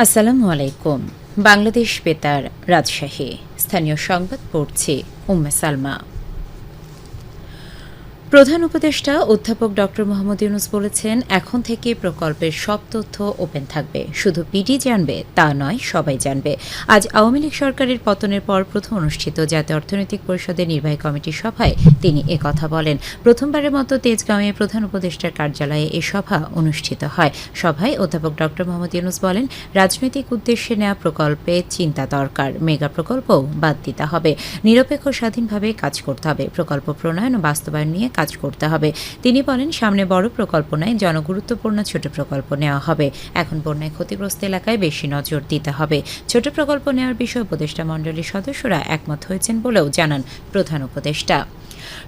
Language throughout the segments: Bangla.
আসসালামু আলাইকুম। বাংলাদেশ বেতার, রাজশাহী। স্থানীয় সংবাদ পড়ছি উম্মে সালমা। প্রধান উপদেষ্টা অধ্যাপক ড মোহাম্মদ ইউনুস বলেছেন, এখন থেকে প্রকল্পের সব তথ্য ওপেন থাকবে। শুধু পিডি জানবে তা নয়, সবাই জানবে। আজ আওয়ামী লীগ সরকারের পতনের পর প্রথম অনুষ্ঠিত জাতীয় অর্থনৈতিক পরিষদের নির্বাহী কমিটির সভায় তিনি একথা বলেন। প্রথমবারের মতো তেজগাঁওয়ে প্রধান উপদেষ্টার কার্যালয়ে এ সভা অনুষ্ঠিত হয়। সভায় অধ্যাপক ড মোহাম্মদ ইউনুস বলেন, রাজনৈতিক উদ্দেশ্যে নেওয়া প্রকল্পে চিন্তা দরকার, মেগা প্রকল্পও বাদ দিতে হবে। নিরপেক্ষ স্বাধীনভাবে কাজ করতে হবে, প্রকল্প প্রণয়ন ও বাস্তবায়ন নিয়ে কাজ করতে হবে। তিনি বলেন, সামনে বড় প্রকল্প নয়, জনগুরুত্বপূর্ণ ছোট প্রকল্প নেওয়া হবে। এখন বন্যায় ক্ষতিগ্রস্ত এলাকায় বেশি নজর দিতে হবে। ছোট প্রকল্প নেওয়ার বিষয়ে উপদেষ্টা মণ্ডলীর সদস্যরা একমত হয়েছেন বলেও জানান প্রধান উপদেষ্টা।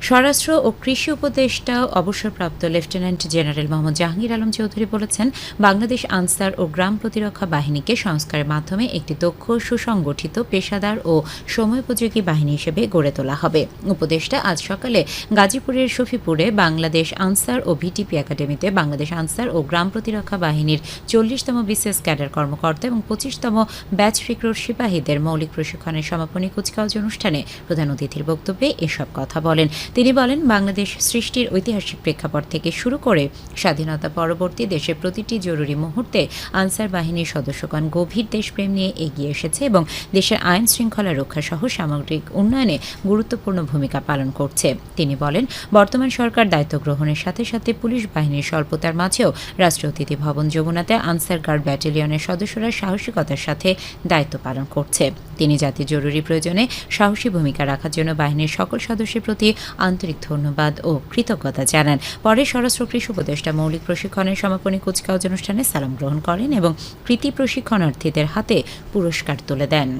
স্বরাষ্ট্র ও কৃষি উপদেষ্টা অবসরপ্রাপ্ত লেফটেন্যান্ট জেনারেল মোহাম্মদ জাহাঙ্গীর আলম চৌধুরী বলেছেন, বাংলাদেশ আনসার ও গ্রাম প্রতিরক্ষা বাহিনীকে সংস্কারের মাধ্যমে একটি দক্ষ, সুসংগঠিত, পেশাদার ও সময়োপযোগী বাহিনী হিসেবে গড়ে তোলা হবে। উপদেষ্টা আজ সকালে গাজীপুরের শফিপুরে বাংলাদেশ আনসার ও ভিটিপি একাডেমিতে বাংলাদেশ আনসার ও গ্রাম প্রতিরক্ষা বাহিনীর 40তম বিশেষ ক্যাডার কর্মকর্তা এবং 25তম ব্যাচ রিক্রুট সিপাহীদের মৌলিক প্রশিক্ষণের সমাপনী কুচকাওয়াজ অনুষ্ঠানে প্রধান অতিথির বক্তব্যে এসব কথা বলেন। তিনি বলেন, বাংলাদেশ সৃষ্টির ঐতিহাসিক প্রেক্ষাপট থেকে শুরু করে স্বাধীনতা পরবর্তী দেশের প্রতিটি জরুরি মুহূর্তে আনসার বাহিনীর সদস্যগণ গভীর দেশপ্রেম নিয়ে এগিয়ে এসেছে এবং দেশের আইন শৃঙ্খলা রক্ষা সহ সামগ্রিক উন্নয়নে গুরুত্বপূর্ণ ভূমিকা পালন করছে। তিনি বলেন, বর্তমান সরকার দায়িত্ব গ্রহণের সাথে সাথে পুলিশ বাহিনীর স্বল্পতার মাঝেও রাষ্ট্রীয় অতিথি ভবন যমুনাতে আনসার গার্ড ব্যাটালিয়নের সদস্যরা সাহসিকতার সাথে দায়িত্ব পালন করছে। তিনি জাতির জরুরি প্রয়োজনে সাহসী ভূমিকা রাখার জন্য বাহিনীর সকল সদস্যের প্রতি আন্তরিক ধন্যবাদ ও কৃতজ্ঞতা জানান। পরে স্বরাষ্ট্র কৃষি উপদেষ্টা মৌলিক প্রশিক্ষণের সমাপনী কুচকাওয়াজ অনুষ্ঠানে সালাম গ্রহণ করেন এবং কৃতি প্রশিক্ষণার্থীদের হাতে পুরস্কার তুলে দেন।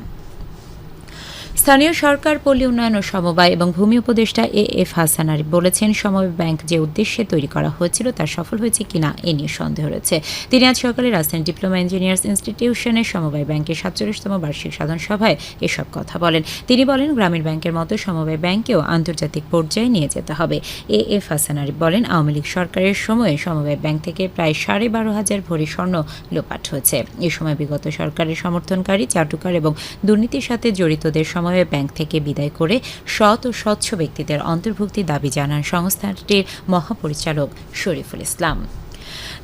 স্থানীয় সরকার, পল্লী উন্নয়ন ও সমবায় এবং ভূমি উপদেষ্টা এ.এফ. হাসান আরিফ বলেছেন, সমবায় ব্যাংক যে উদ্দেশ্যে তৈরি করা হয়েছিল তা সফল হয়েছে কিনা এ নিয়ে সন্দেহ রয়েছে। তিনি আজ সকালে রাজধানীর ডিপ্লোমা ইঞ্জিনিয়ার্স ইনস্টিটিউশনের সমবায় ব্যাংকের 47তম বার্ষিক সাধারণ সভায় এসব কথা বলেন। তিনি বলেন, গ্রামীণ ব্যাংকের মতো সমবায় ব্যাংকেও আন্তর্জাতিক পর্যায়ে নিয়ে যেতে হবে। এ.এফ. হাসান আরিফ বলেন, আওয়ামী লীগ সরকারের সময়ে সমবায় ব্যাংক থেকে প্রায় 12,500 ভরি স্বর্ণ লোপাট হয়েছে। এ সময় বিগত সরকারের সমর্থনকারী, চাটুকার এবং দুর্নীতির সাথে জড়িতদের সমবায় ব্যাংক থেকে বিদায় করে সৎ ও স্বচ্ছ ব্যক্তিদের অন্তর্ভুক্তির দাবি জানান সংস্থাটির মহাপরিচালক শরীফুল ইসলাম।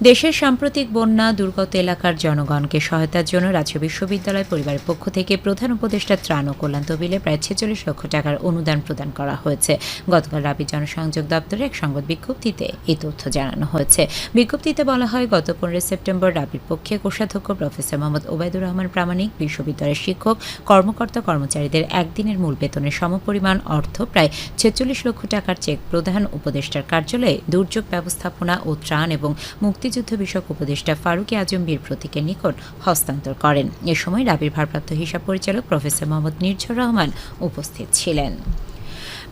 দেশের সাম্প্রতিক বন্যা দুর্গত এলাকার জনগণকে সহায়তার জন্য রাজ্য বিশ্ববিদ্যালয় পরিবারের পক্ষ থেকে প্রধান উপদেষ্টা ত্রাণ ও কল্যাণ তহবিলে প্রায় 46 লক্ষ টাকার অনুদান প্রদান করা হয়েছে। গতকাল রাবি জনসংযোগ দপ্তরে এক সংবাদ বিজ্ঞপ্তিতে এই তথ্য জানানো হয়েছে। বিজ্ঞপ্তিতে বলা হয়, গত 15 সেপ্টেম্বর রাবির পক্ষে কোষাধ্যক্ষ প্রফেসর মোহাম্মদ ওবায়দুর রহমান প্রামাণিক বিশ্ববিদ্যালয়ের শিক্ষক, কর্মকর্তা কর্মচারীদের একদিনের মূল বেতনের সমপরিমাণ অর্থ প্রায় 46 লক্ষ টাকার চেক প্রধান উপদেষ্টার কার্যালয়ে দুর্যোগ ব্যবস্থাপনা ও ত্রাণ এবং মুক্তিযুদ্ধ বিষয়ক উপদেষ্টা ফারুক আজম বীর প্রতীকের নিকট হস্তান্তর করেন। এ সময় রাবির ভারপ্রাপ্ত হিসাব পরিচালক প্রফেসর মোহাম্মদ নির্ঝর রহমান উপস্থিত ছিলেন।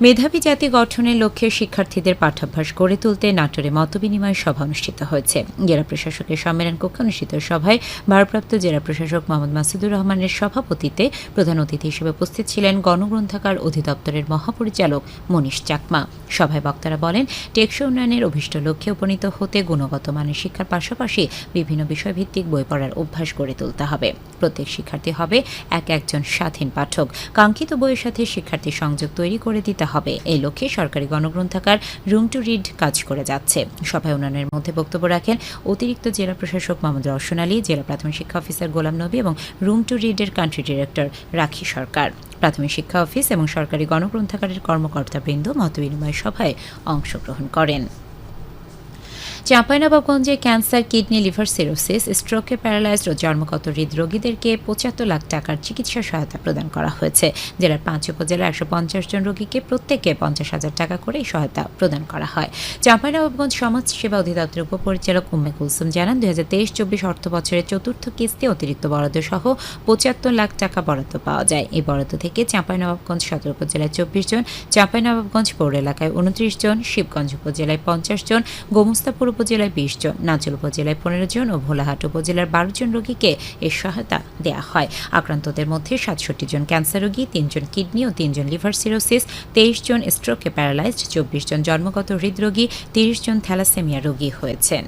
মেধাবী জাতি গঠনের লক্ষ্যে শিক্ষার্থীদের পাঠ্যাভ্যাস গড়ে তুলতে নাটোরে মতবিনিময় সভা অনুষ্ঠিত হয়েছে। জেলা প্রশাসকের সম্মেলন কক্ষে অনুষ্ঠিত সভায় ভারপ্রাপ্ত জেলা প্রশাসক মোহাম্মদ মাসুদুর রহমানের সভাপতিত্বে প্রধান অতিথি হিসেবে উপস্থিত ছিলেন গণগ্রন্থাগার অধিদপ্তরের মহাপরিচালক মনীষ চাকমা। সভায় বক্তারা বলেন, টেকসই উন্নয়নের অভীষ্ট লক্ষ্যে উপনীত হতে গুণগত মানের শিক্ষার পাশাপাশি বিভিন্ন বিষয়ভিত্তিক বই পড়ার অভ্যাস গড়ে তুলতে হবে। প্রত্যেক শিক্ষার্থী হবে একজন স্বাধীন পাঠক। কাঙ্ক্ষিত বইয়ের সাথে শিক্ষার্থী সংযোগ তৈরি করে দিতে হবে। এই লক্ষ্যে সরকারি গণগ্রন্থাগার রুম টু রিড কাজ করে যাচ্ছে। সভায় উন্নয়নের মধ্যে বক্তব্য রাখেন অতিরিক্ত জেলা প্রশাসক মোহাম্মদ রওশন আলী, জেলা প্রাথমিক শিক্ষা অফিসার গোলাম নবী এবং রুম টু রিডের কান্ট্রি ডিরেক্টর রাখি সরকার। প্রাথমিক শিক্ষা অফিস এবং সরকারি গণগ্রন্থাগারের কর্মকর্তাবৃন্দ মতবিনিময় সভায় অংশগ্রহণ করেন। চাঁপাইনবাবগঞ্জে ক্যান্সার, কিডনি, লিভার সিরোসিস, স্ট্রোকে প্যারালাইজড ও জন্মগত হৃদরোগীদেরকে 75 লাখ টাকার চিকিৎসা সহায়তা প্রদান করা হয়েছে। জেলার 5 উপজেলার 150 জন রোগীকে প্রত্যেকে 50,000 টাকা করে এই সহায়তা প্রদান করা হয়। চাঁপাইনবাবগঞ্জ সমাজ সেবা অধিদপ্তরের উপপরিচালক উম্মে কুলসুম জানান, 2023-24 অর্থ বছরের চতুর্থ কিস্তি অতিরিক্ত বরাদ্দ সহ 75 লাখ টাকা বরাদ্দ পাওয়া যায়। এই বরাদ্দ থেকে চাঁপাইনবাবগঞ্জ সদর উপজেলায় 24 জন, চাঁপাইনবাবগঞ্জ পৌর এলাকায় 29 জন, শিবগঞ্জ উপজেলায় 50 জন, গোমস্তাপুর উপজেলায় 20 জন, নাচল উপজেলায় 15 জন ও ভোলাহাট উপজেলার 12 জন রোগীকে এর সহায়তা দেওয়া হয়। আক্রান্তদের মধ্যে 67 জন ক্যান্সার রোগী, 3 জন কিডনি ও 3 জন লিভার সিরোসিস, 23 জন স্ট্রোকে প্যারালাইজড, 24 জন জন্মগত হৃদরোগী, 30 জন থ্যালাসেমিয়া রোগী হয়েছেন।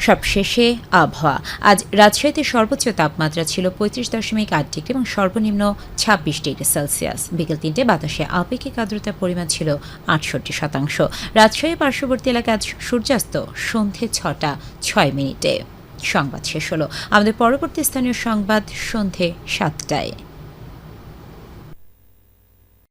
সবশেষে আবহাওয়া। আজ রাজশাহীতে সর্বোচ্চ তাপমাত্রা ছিল 35.8 ডিগ্রি এবং সর্বনিম্ন 26 ডিগ্রি সেলসিয়াস। বিকেল 3টে বাতাসে আপেক্ষিক আর্দ্রতার পরিমাণ ছিল 68%। রাজশাহী পার্শ্ববর্তী এলাকায় আজ সূর্যাস্ত সন্ধে 6টা 6 মিনিটে। সংবাদ শেষ হলো। আমাদের পরবর্তী স্থানীয় সংবাদ সন্ধে 7টায়।